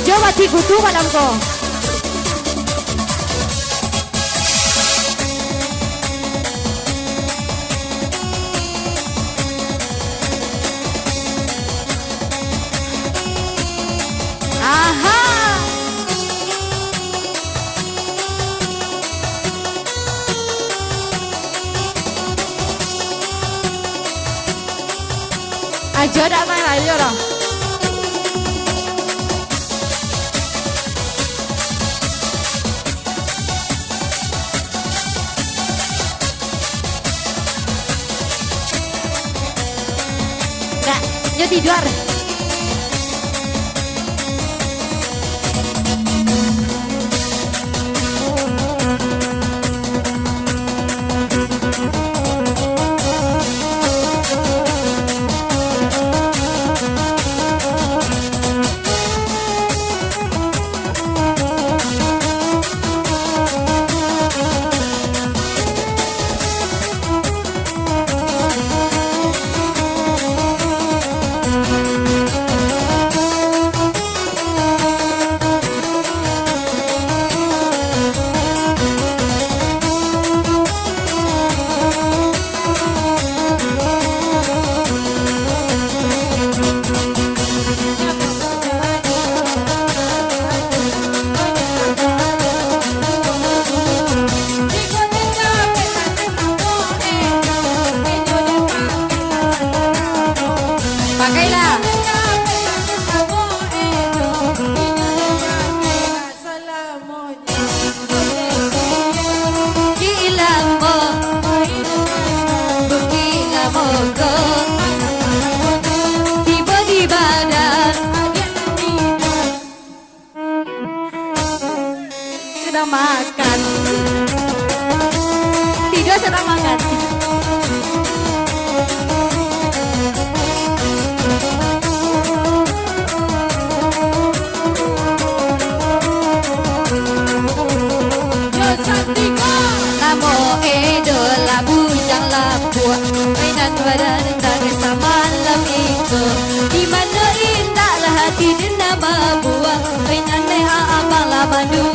Ajo mati kutu malam ko. Aha. Ajo dah main ayo dah. Yo tidur. Pakailah. Gila mo, gila mo ko. Tiba-tiba dan sedang makan. Tidur sedang makan. Lamo edola bujang lapua mainan badan tak sama malam itu di mana indahlah hati dan nama buah mainan leha abang lamandu